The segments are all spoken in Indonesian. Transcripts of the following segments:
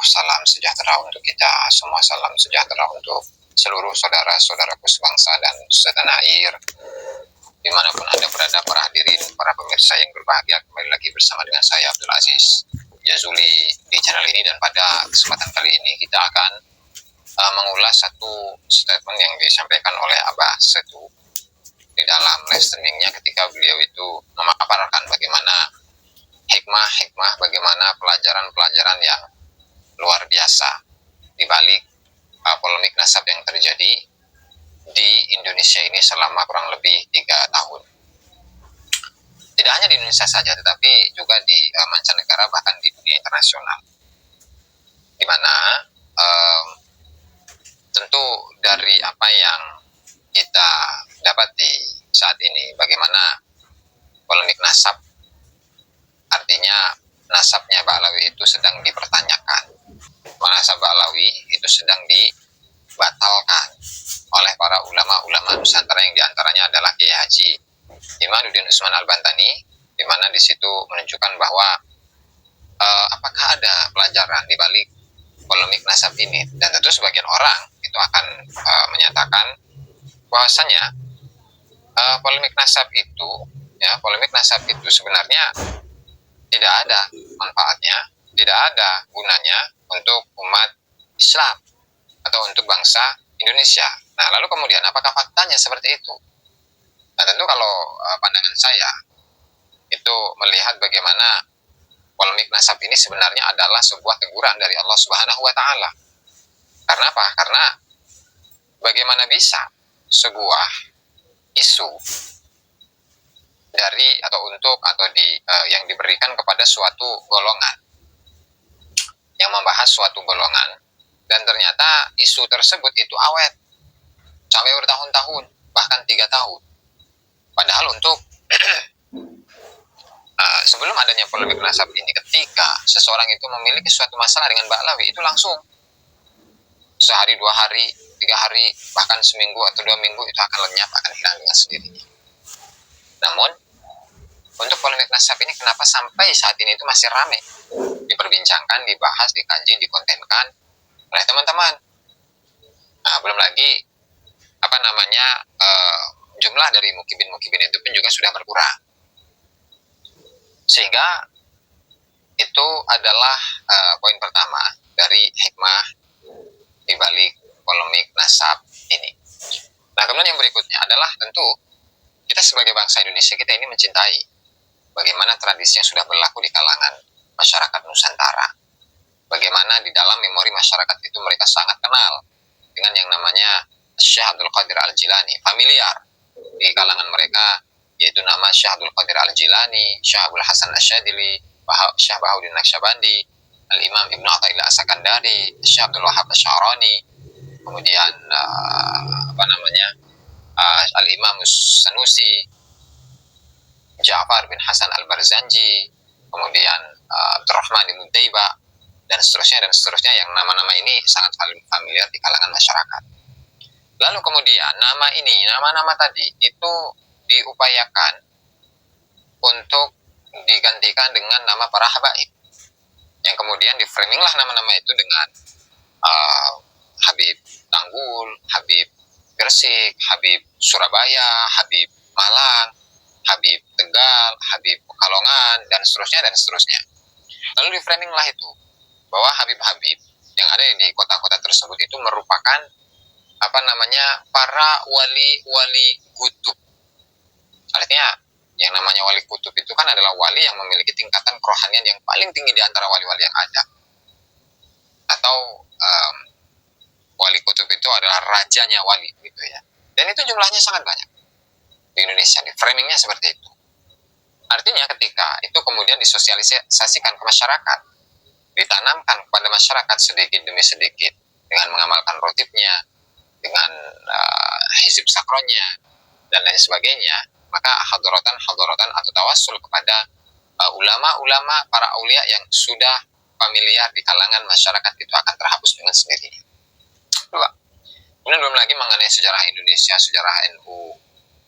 salam sejahtera untuk kita semua, salam sejahtera untuk seluruh saudara-saudaraku sebangsa dan setanah air. Dimanapun Anda berada, para hadirin, para pemirsa yang berbahagia, kembali lagi bersama dengan saya Abdul Aziz Jazuli di channel ini. Dan pada kesempatan kali ini kita akan mengulas satu statement yang disampaikan oleh Abah Setu di dalam live streamingnya ketika beliau itu memaparkan bagaimana hikmah, bagaimana pelajaran-pelajaran yang luar biasa di balik polemik nasab yang terjadi di Indonesia ini selama kurang lebih 3 tahun. Tidak hanya di Indonesia saja, tetapi juga di mancanegara, bahkan di dunia internasional. Di mana tentu dari apa yang kita dapati saat ini, bagaimana polemik nasab, artinya nasabnya Ba'alawi itu sedang dipertanyakan. Nasab Ba'alawi itu sedang dibatalkan oleh para ulama-ulama Nusantara, yang diantaranya adalah Kiai Haji Imaduddin Usman Al-Bantani, di mana di situ menunjukkan bahwa apakah ada pelajaran di balik polemik nasab ini. Dan tentu sebagian orang itu akan menyatakan bahwasanya polemik nasab itu sebenarnya tidak ada manfaatnya, tidak ada gunanya untuk umat Islam atau untuk bangsa Indonesia. Nah, lalu kemudian apakah faktanya seperti itu? Nah, tentu kalau pandangan saya itu melihat bagaimana polemik nasab ini sebenarnya adalah sebuah teguran dari Allah Subhanahu wa Ta'ala. Karena apa? Karena bagaimana bisa sebuah isu dari yang diberikan kepada suatu golongan, yang membahas suatu golongan, dan ternyata isu tersebut itu awet sampai bertahun-tahun, bahkan 3 tahun. Padahal untuk sebelum adanya polemik nasab ini, ketika seseorang itu memiliki suatu masalah dengan Ba'alawi, itu langsung sehari, 2 hari, 3 hari, bahkan seminggu atau 2 minggu itu akan lenyap, akan hilang dengan sendirinya. Namun untuk polemik nasab ini kenapa sampai saat ini itu masih ramai diperbincangkan, dibahas, dikaji, dikontenkan oleh teman-teman. Nah, belum lagi jumlah dari mukibin itu pun juga sudah berkurang. Sehingga itu adalah poin pertama dari hikmah di balik polemik nasab ini. Nah, kemudian yang berikutnya adalah tentu kita sebagai bangsa Indonesia, kita ini mencintai bagaimana tradisi yang sudah berlaku di kalangan masyarakat Nusantara. Bagaimana di dalam memori masyarakat itu mereka sangat kenal dengan yang namanya Syekh Abdul Qadir Al-Jilani, familiar di kalangan mereka, yaitu nama Syekh Abdul Qadir Al-Jilani, Syekh Abdul Hasan Asyadili, Syekh Bahaudin Naqsyabandi, Al-Imam Ibnu Athaillah As-Sakandari, Syekh Abdul Wahab Asy'arani, kemudian Al-Imam Sanusi, Ja'far bin Hasan Al-Barzanji, kemudian Abdurrahman bin Mutaiba, dan seterusnya yang nama-nama ini sangat familiar di kalangan masyarakat. Lalu kemudian nama-nama tadi itu diupayakan untuk digantikan dengan nama para habaib, yang kemudian diframinglah nama-nama itu dengan Habib Tanggul, Habib Gresik, Habib Surabaya, Habib Malang, Habib Tegal, Habib Pekalongan, dan seterusnya. Lalu diframinglah itu bahwa Habib-Habib yang ada di kota-kota tersebut itu merupakan para wali-wali kutub. Artinya yang namanya wali kutub itu kan adalah wali yang memiliki tingkatan kerohanian yang paling tinggi di antara wali-wali yang ada. Atau wali kutub itu adalah rajanya wali gitu ya. Dan itu jumlahnya sangat banyak di Indonesia, di framingnya seperti itu. Artinya ketika itu kemudian disosialisasikan ke masyarakat, ditanamkan kepada masyarakat sedikit demi sedikit dengan mengamalkan rotibnya, dengan hizib sakronnya, dan lain sebagainya, maka hadrotan atau tawassul kepada ulama-ulama, para aulia yang sudah familiar di kalangan masyarakat itu akan terhapus dengan sendirinya. 2. Kemudian belum lagi mengenai sejarah Indonesia, sejarah NU.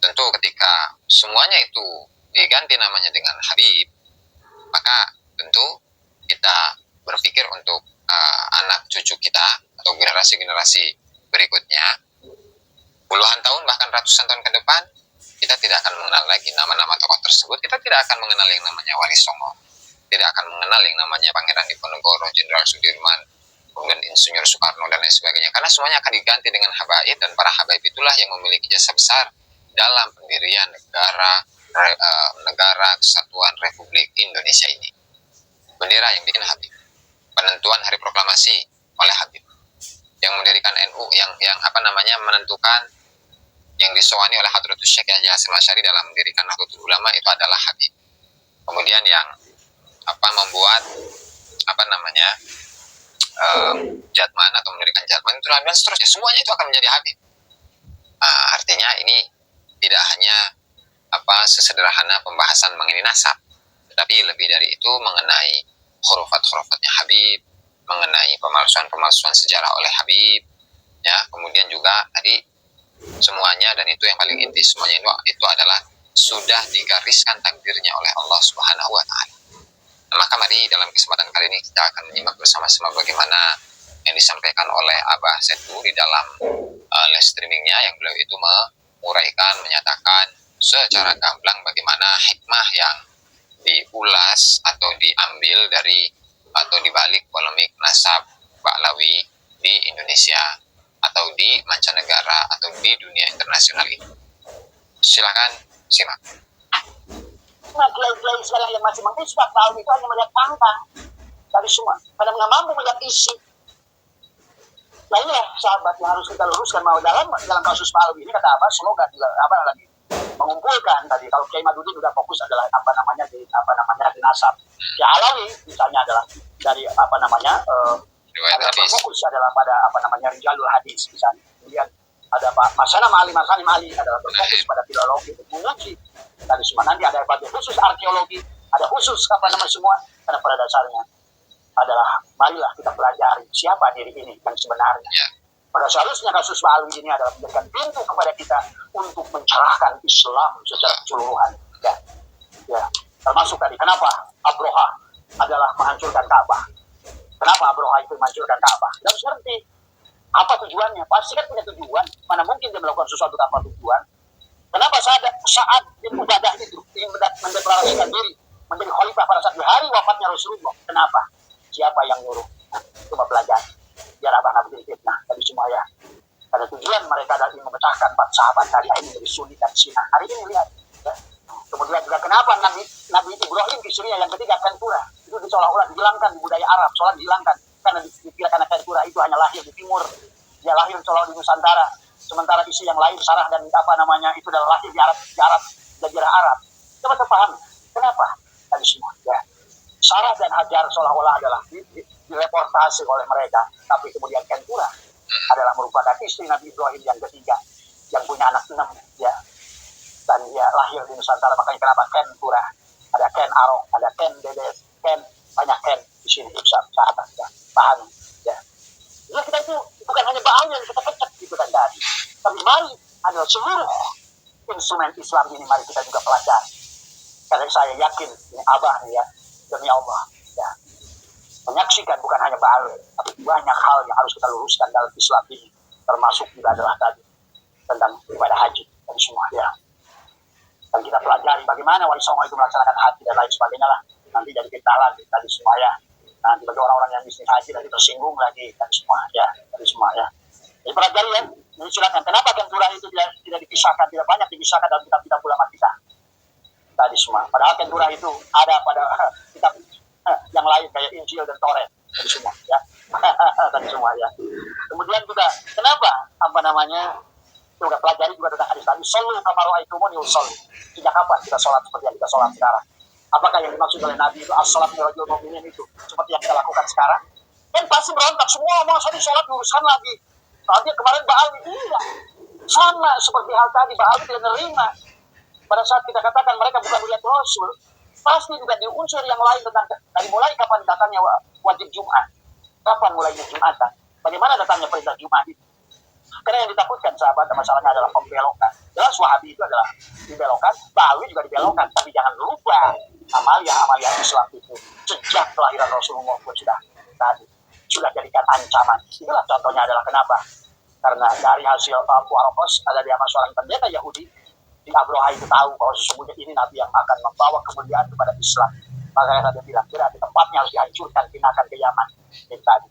Tentu ketika semuanya itu diganti namanya dengan Habib, maka tentu kita berpikir untuk anak cucu kita atau generasi-generasi berikutnya, puluhan tahun bahkan ratusan tahun ke depan, kita tidak akan mengenal lagi nama-nama tokoh tersebut. Kita tidak akan mengenal yang namanya Wali Songo, tidak akan mengenal yang namanya Pangeran Diponegoro, Jenderal Sudirman, kemudian Insinyur Soekarno dan lain sebagainya, karena semuanya akan diganti dengan habaib, dan para habaib itulah yang memiliki jasa besar dalam pendirian negara Kesatuan Republik Indonesia ini. Bendera yang bikin Habib, penentuan hari proklamasi oleh Habib, yang mendirikan NU, yang menentukan, yang disowani oleh Hadratus Syekh Yahya Hasyim Asy'ari dalam mendirikan Nahdlatul Ulama itu adalah Habib. Kemudian yang membuat Jatman atau mendirikan Jatman itu, dan seterusnya, semuanya itu akan menjadi Habib. Artinya ini tidak hanya sesederhana pembahasan mengenai nasab, tetapi lebih dari itu mengenai khurafat-khurafatnya Habib, mengenai pemalsuan-pemalsuan sejarah oleh Habib, ya. Kemudian juga tadi semuanya, dan itu yang paling inti, semuanya itu adalah sudah digariskan takdirnya oleh Allah Subhanahu wa Ta'ala. Maka mari dalam kesempatan kali ini kita akan menyimak bersama-sama bagaimana yang disampaikan oleh Abah Setu di dalam live streamingnya, yang beliau itu menguraikan, menyatakan secara gamblang bagaimana hikmah yang diulas atau diambil dari atau dibalik polemik nasab Ba'lawi di Indonesia atau di mancanegara atau di dunia internasional ini. Silakan simak. Kiai-kiai sekarang yang masih mengisbat Ba'lawi itu hanya melihat pangkang dari semua, karena nggak mampu melihat isi. Nah ini ya sahabat yang harus kita luruskan, mau dalam kasus Ba'lawi ini kata apa slogan lagi mengumpulkan tadi. Kalau Kiai Madudin sudah fokus adalah di nasab. Ya Alawi misalnya adalah dari fokus adalah pada rijalul hadis misalnya. Kemudian ada Pak Masana Ma'ali adalah berfokus pada filologi, menguji tadi semua. Nanti ada khusus arkeologi, ada khusus semua, karena pada dasarnya adalah marilah kita pelajari siapa diri ini yang sebenarnya. Pada seharusnya kasus Ba'lawi ini adalah menjadikan pintu kepada kita untuk mencerahkan Islam secara keseluruhan. Ya. Termasuk tadi, kenapa Abroha adalah menghancurkan Ka'bah? Kenapa Abroha itu menghancurkan Ka'bah? Dan harus ngerti apa tujuannya. Pasti kan punya tujuan. Mana mungkin dia melakukan sesuatu tanpa tujuan? Kenapa saat ibadah itu mendeklarasikan diri menjadi khalifah pada saat di hari wafatnya Rasulullah? Kenapa? Siapa yang nyuruh? Coba belajar. Biar abang nggak bikin fitnah tadi semua ya. Pada tujuan mereka adalah ingin memecahkan 4 sahabat tadi ini dari Sunni dan Syiah. Hari ini lihat. Ya. Kemudian juga kenapa Nabi Ibrahim istrinya yang ketiga Kentura itu seolah-olah dihilangkan di budaya Arab, sholat dihilangkan karena dikira Kentura itu hanya lahir di timur, dia lahir seolah di Nusantara. Sementara istri yang lain Sarah dan itu adalah lahir di Arab, Jazirah Arab. Coba terpahami kenapa tadi semua ya. Sarah dan Hajar seolah-olah adalah direportase oleh mereka, tapi kemudian Kentura adalah merupakan istri Nabi Ibrahim yang ketiga yang punya anak 6 ya, dan dia lahir di Nusantara. Makanya kenapa Kentura, ada Ken Arok, ada Ken Dedes, banyak Ken di sini sahabat ya, pahami ya. Jadi kita itu bukan hanya Ba'lawi yang kita pecah gitu kan tadi, tapi mari adalah seluruh instrumen Islam ini mari kita juga pelajari. Karena saya yakin ini Abah nih ya, demi Allah ya, menyaksikan bukan hanya Ba'lawi, tapi banyak hal yang harus kita luruskan dalam Islam ini, termasuk juga adalah tadi tentang ibadah haji dan semua ya. Dan kita pelajari bagaimana Wali Songo itu melaksanakan haji dan lain sebagainya lah. Nanti jadi kita lagi tadi semua ya. Nanti bagi orang-orang yang bisnis haji nanti tersinggung lagi tadi semua ya, Jadi pelajari ya. Ini silakan. Kenapa Kentura itu tidak dipisahkan, tidak banyak dipisahkan dalam kitab-kitab ulama kita tadi semua. Padahal Kentura itu ada pada kitab yang lain kayak Injil dan Taurat tadi semua ya. Tadi semua ya. Kemudian juga kenapa juga pelajari juga tentang hadis tadi. Sallu kama ra'aitumuni usolli. Sejak kapan kita sholat seperti yang kita sholat sekarang? Apakah yang dimaksud oleh Nabi itu as-salat mirajul mu'minin itu seperti yang kita lakukan sekarang? Kan pasti berontak semua, mau tadi sholat luruskan lagi. Nanti kemarin Ba'lawi tidak sama seperti hal tadi. Ba'lawi tidak menerima pada saat kita katakan mereka bukan melihat Rasul. Pasti juga di unsur yang lain tentang dari mulai kapan datangnya wajib Jumat, kapan mulainya Jumatan, bagaimana datangnya perintah Jumat itu. Karena yang ditakutkan sahabat masalahnya adalah pembelokan. Jelas Wahabi itu adalah dibelokkan, Ba'lawi juga dibelokkan, tapi jangan lupa amalia Islam itu sejak kelahiran Rasulullah pun sudah tadi sudah jadikan ancaman. Itulah contohnya adalah kenapa. Karena dari hasil Puarokos ada dia seorang pendeta Yahudi di Abroha itu tahu bahwa sesungguhnya ini nabi yang akan membawa kemuliaan kepada Islam. Makanya dia bilang, tidak, di tempatnya harus dihancurkan, pindahkan ke Yaman. Itu tadi.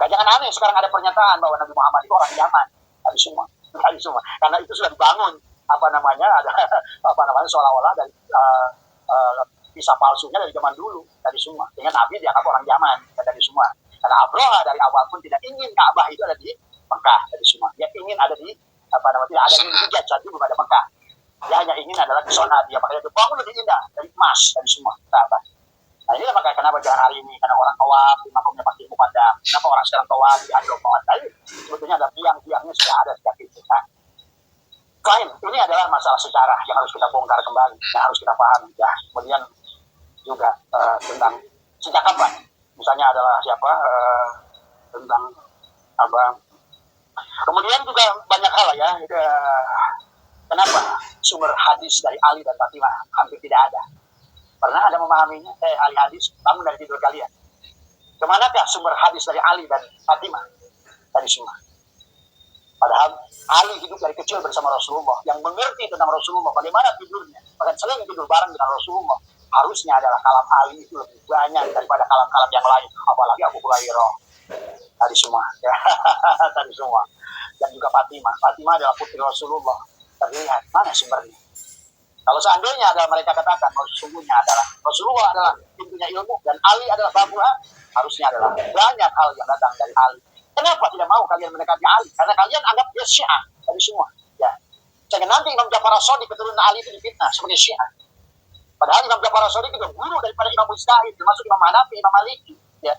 Jangan aneh sekarang ada pernyataan bahwa Nabi Muhammad itu orang Yaman. Tadi semua. Karena itu sudah dibangun ada seolah-olah dari kisah palsunya dari zaman dulu. Tadi semua. Dengan Nabi dianggap orang Yaman. Tadi semua. Karena Abroha dari awal pun tidak ingin Ka'bah itu ada di Mekah. Tadi semua. Dia ingin ada di tidak ada di Hijaz, jadi belum ada Mekah. Dia hanya ingin adalah di zona dia makanya dibangun lebih indah dari emas dari semua Ka'bah. Nah inilah makanya kenapa jangan hari ini karena orang tawaf di makamnya pakai muqaddam. Kenapa orang sekarang tawaf di Hadrul Maut? Tapi sebetulnya ada tiang-tiangnya sudah ada sejak itu. Nah, klaim ini adalah masalah sejarah yang harus kita bongkar kembali, yang harus kita pahami. Ya, kemudian juga tentang sejak kapan? Misalnya adalah siapa tentang apa? Kemudian juga banyak hal ya. Kenapa sumber hadis dari Ali dan Fatimah hampir tidak ada? Pernah ada memahaminya? Ali hadis, bangun dari tidur kalian. Kemanakah sumber hadis dari Ali dan Fatimah? Tadi semua. Padahal Ali hidup dari kecil bersama Rasulullah, yang mengerti tentang Rasulullah, bagaimana tidurnya, bahkan sering tidur bareng dengan Rasulullah. Harusnya adalah kalam Ali itu lebih banyak daripada kalam-kalam yang lain, apalagi Abu Hurairah. Tadi semua, ya. Tadi semua. Dan juga Fatimah. Fatimah adalah putri Rasulullah. Terlihat mana sumbernya? Kalau seandainya adalah mereka katakan bahwa sesungguhnya adalah Rasulullah adalah pintunya ilmu dan Ali adalah babuha, harusnya adalah banyak hal yang datang dari Ali. Kenapa tidak mau kalian mendekati Ali? Karena kalian anggap dia Syiah dari semua. Ya. Jangan nanti Imam Ja'far As-Shadiq keturunan Ali itu difitnah sebagai Syiah. Padahal Imam Ja'far As-Shadiq itu guru daripada Imam Mujtahid, termasuk Imam Hanafi, Imam Maliki. Ya.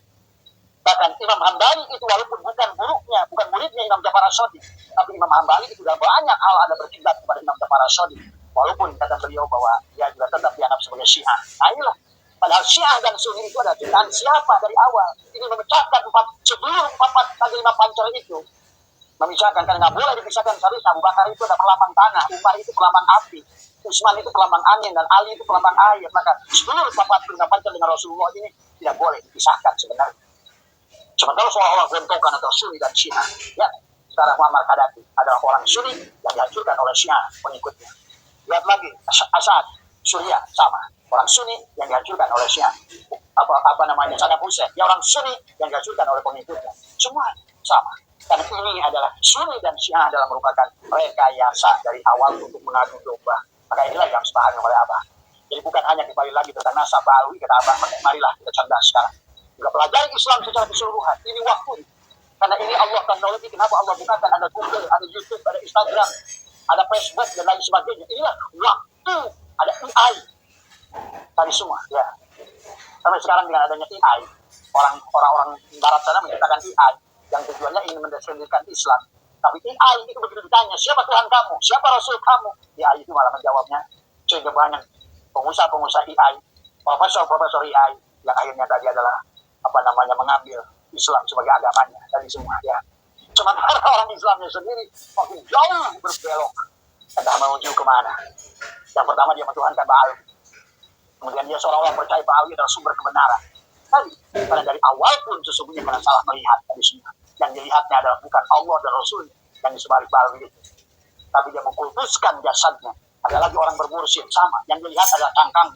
Bahkan Imam Hambali itu walaupun bukan gurunya, bukan muridnya Imam Ja'far As-Shadiq, tapi Imam Hambali itu sudah banyak hal ada berkiblat kepada Imam Ja'far As-Shadiq. Walaupun kata beliau bahwa dia juga tetap dianggap sebagai Syiah. Nah inilah. Padahal Syiah dan Sunni itu adalah ciptaan siapa dari awal. Ini memecahkan sebelum empat lima pancor itu. Memisahkan, karena nggak boleh dipisahkan. Seharusnya Abu Bakar itu ada pelambang tanah, Umar itu pelambang api, Utsman itu pelambang angin, dan Ali itu pelambang air. Maka seluruh lima pancor dengan Rasulullah ini tidak boleh dipisahkan sebenarnya. Sementara seolah-olah gontokan antara Sunni dan Syiah. Ya, sekarang Muammar Gaddafi adalah orang Sunni yang dihancurkan oleh Syiah pengikutnya. Lihat lagi, Assad, Suriah, sama. Orang Sunni yang dihancurkan oleh Syiah. Saddam Hussein, dia orang Sunni yang dihancurkan oleh pengikutnya. Semua sama. Karena ini adalah Sunni dan Syiah adalah merupakan rekayasa dari awal untuk mengadu domba. Maka inilah yang sepahami oleh Abah. Jadi bukan hanya kembali lagi tentang nasab Ba'awi, kata Abah, marilah kita cerdas sekarang. Juga pelajari Islam secara keseluruhan. Ini waktu. Karena ini Allah teknologi. Kenapa Allah gunakan? Ada Google, ada YouTube, ada Instagram, ada Facebook dan lain sebagainya. Inilah waktu. Ada AI. Tadi semua, ya. Sampai sekarang dengan adanya AI, orang-orang Barat sana menciptakan AI yang tujuannya ingin mendiskreditkan Islam. Tapi AI itu begitu ditanya, siapa Tuhan kamu? Siapa Rasul kamu? AI itu malah menjawabnya. Sehingga banyak pengusaha-pengusaha AI, profesor-profesor AI yang akhirnya tadi adalah mengambil Islam sebagai agamanya. Tadi semua, ya. Sementara orang Islamnya sendiri makin jauh berbelok. Entah menuju kemana. Yang pertama dia mentuhankan Baal. Kemudian dia seolah-olah percaya Baal adalah sumber kebenaran. Tadi, karena dari awal pun sesungguhnya karena salah melihat tadi semua. Yang dilihatnya adalah bukan Allah dan Rasul yang disebalik Baal itu. Tapi dia mengkultuskan jasadnya. Ada lagi orang bermursyid sama. Yang dilihat adalah cangkang.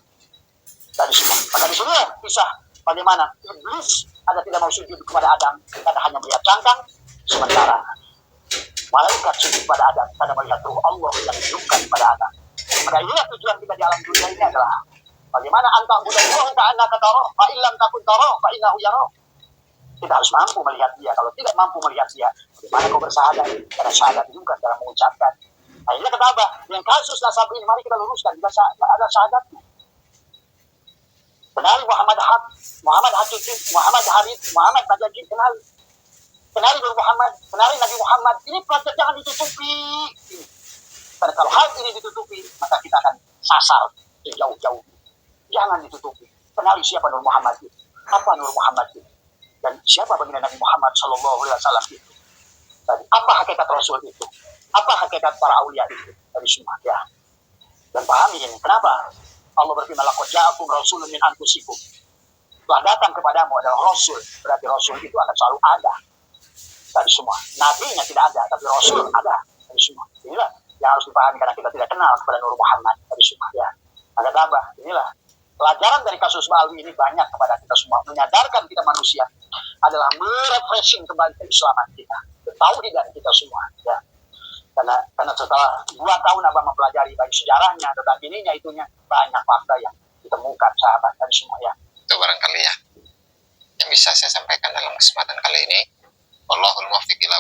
Tadi semua. Maka di sini kisah bagaimana iblis ada tidak mau sujud kepada Adam karena hanya melihat cangkang. Sementara malaikat sujud pada Adam karena melihat ruh Allah yang dihidupkan pada Adam. Maka inilah tujuan kita di alam dunia ini adalah bagaimana anta budallah ka'anna kataro fa illam takun taro fa innahu yaro. Kita harus mampu melihat dia. Kalau tidak mampu melihat dia, bagaimana kau bersahadat? Karena syahadat itu bukan dalam mengucapkan. Nah ini kata Abah, yang kasus nasab ini mari kita luruskan. Tidak ada syahadatnya. Kenali Muhammad Haq, Muhammad Hakiki, Muhammad Harith, Muhammad Najib, kenali Nur Muhammad, kenali Nabi Muhammad. Ini pelajar jangan ditutupi. Karena kalau hal ini ditutupi, maka kita akan sasar jauh-jauh. Jangan ditutupi. Kenali siapa Nur Muhammad itu. Apa Nur Muhammad itu. Dan siapa baginda Nabi Muhammad SAW itu. Tadi, apa hakikat Rasul itu. Apa hakikat para aulia itu. Dari semua. Ya. Dan pahami ini. Kenapa? Allah berfirman, laqad ja'akum rasulun min anfusikum. telah datang kepadamu adalah Rasul. Berarti Rasul itu akan selalu ada. Tadi semua. Nabinya tidak ada, tapi Rasul ada. Tadi semua. Inilah yang harus dipahami karena kita tidak kenal kepada Nur Muhammad. Tadi semua. Ya. Maka tabah. Inilah pelajaran dari kasus Ba'alwi ini banyak kepada kita semua. Menyadarkan kita manusia adalah merefreshing kembali keislaman kita. Ketauhidan kita semua. Ya. Karena setelah 2 tahun Abang mempelajari baik sejarahnya, tentang ininya, itunya, banyak fakta yang ditemukan sahabat tadi semua ya. Itu barangkali ya yang bisa saya sampaikan dalam kesempatan kali ini. Wallahul muwaffiq ila